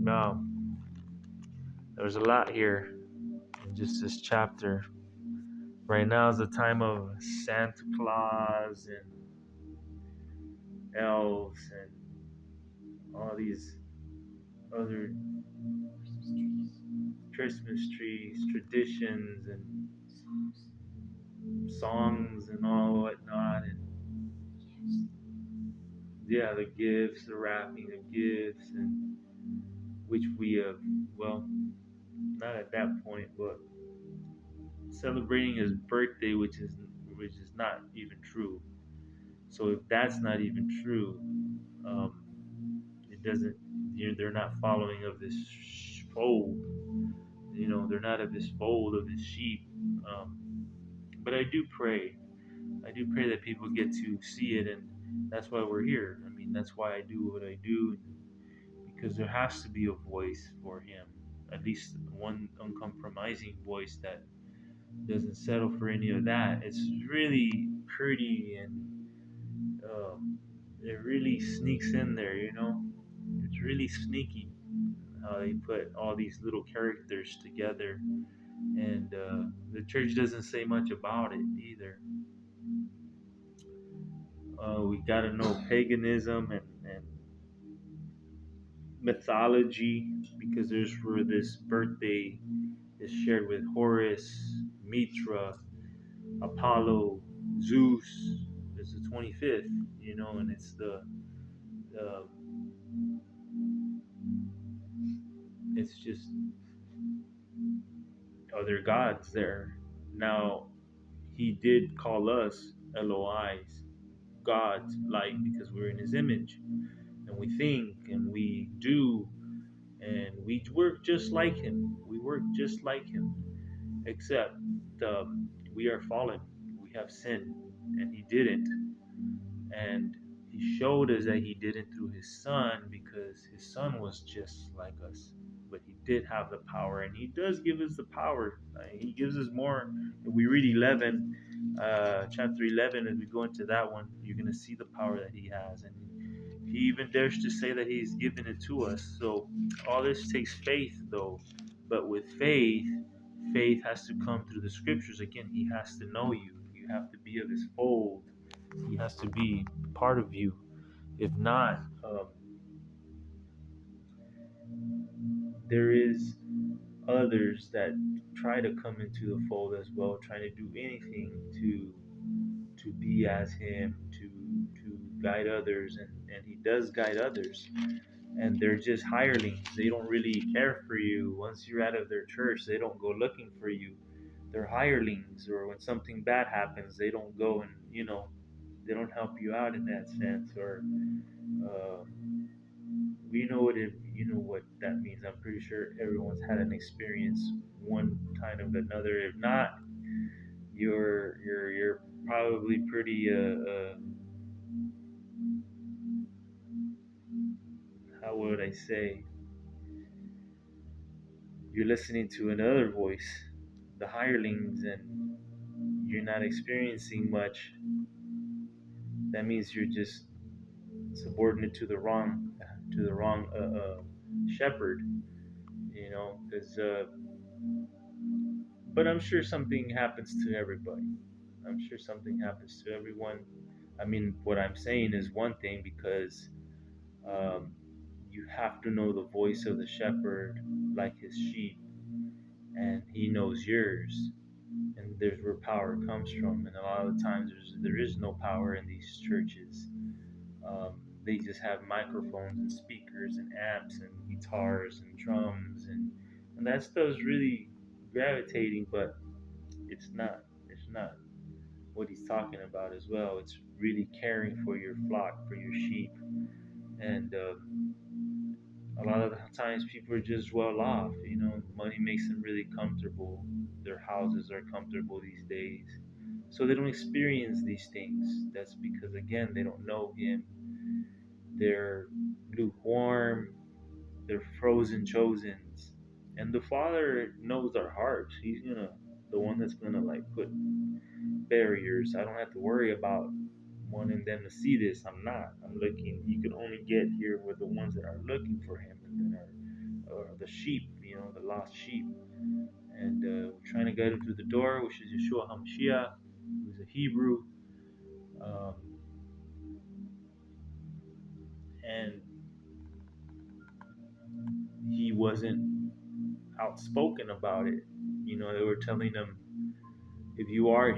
Now, there's a lot here in just this chapter. Right now is the time of Santa Claus and elves and all these other Christmas trees, traditions, and songs and all whatnot. And yeah, the gifts, the wrapping of gifts, and which we have, well, not at that point, but celebrating his birthday, which is not even true. So if that's not even true, um, it doesn't. They're not following of this fold. They're not of this fold of this sheep. Um, but I do pray. I do pray that people get to see it, and that's why we're here. I mean, that's why I do what I do, because there has to be a voice for him, at least one uncompromising voice that doesn't settle for any of that. It's really pretty, and it really sneaks in there. It's really sneaky how they put all these little characters together, and the church doesn't say much about it either. We got to know paganism and mythology, because there's where this birthday is shared with Horus, Mitra, Apollo, Zeus. It's the 25th, and uh, it's just other gods there. Now, he did call us Elois, gods, like, because we're in his image, and we think and we do, and we work just like him. We work just like him, except we are fallen. We have sinned, and he didn't. And he showed us that he did it through his son, because his son was just like us. But he did have the power, and he does give us the power. He gives us more. If we read 11, chapter 11, as we go into that one, you're going to see the power that he has. And he even dares to say that he's given it to us. So all this takes faith, though. But with faith, faith has to come through the scriptures. Again, he has to know you. You have to be of his fold. He has to be part of you. If not, there is others that try to come into the fold as well, trying to do anything to be as him, to guide others, and he does guide others. And they're just hirelings. They don't really care for you. Once you're out of their church, they don't go looking for you. They're hirelings, or when something bad happens, they don't go and they don't help you out in that sense. Or uh, you know what that means. I'm pretty sure everyone's had an experience one kind of another. If not, you're probably pretty how would I say, you're listening to another voice, the hirelings, and you're not experiencing much. That means you're just subordinate to the wrong shepherd. Because but I'm sure something happens to everybody. I'm sure something happens to everyone. I mean, what I'm saying is one thing, because um, you have to know the voice of the shepherd like his sheep, and he knows yours. And there's where power comes from. And a lot of the times there is no power in these churches. They just have microphones and speakers and amps and guitars and drums, and that stuff's really gravitating, but it's not. It's not what he's talking about as well. It's really caring for your flock, for your sheep, and a lot of the times people are just well off. Money makes them really comfortable. Their houses are comfortable these days, so they don't experience these things. That's because, again, they don't know him. They're lukewarm. They're frozen chosens, and the Father knows our hearts. He's the one that's gonna like put barriers. I don't have to worry about wanting them to see this. I'm not. I'm looking. You can only get here with the ones that are looking for him, and that are or the sheep, the lost sheep. And we're trying to get him through the door, which is Yeshua HaMashiach, who's a Hebrew. Um, and he wasn't outspoken about it. They were telling him, if you are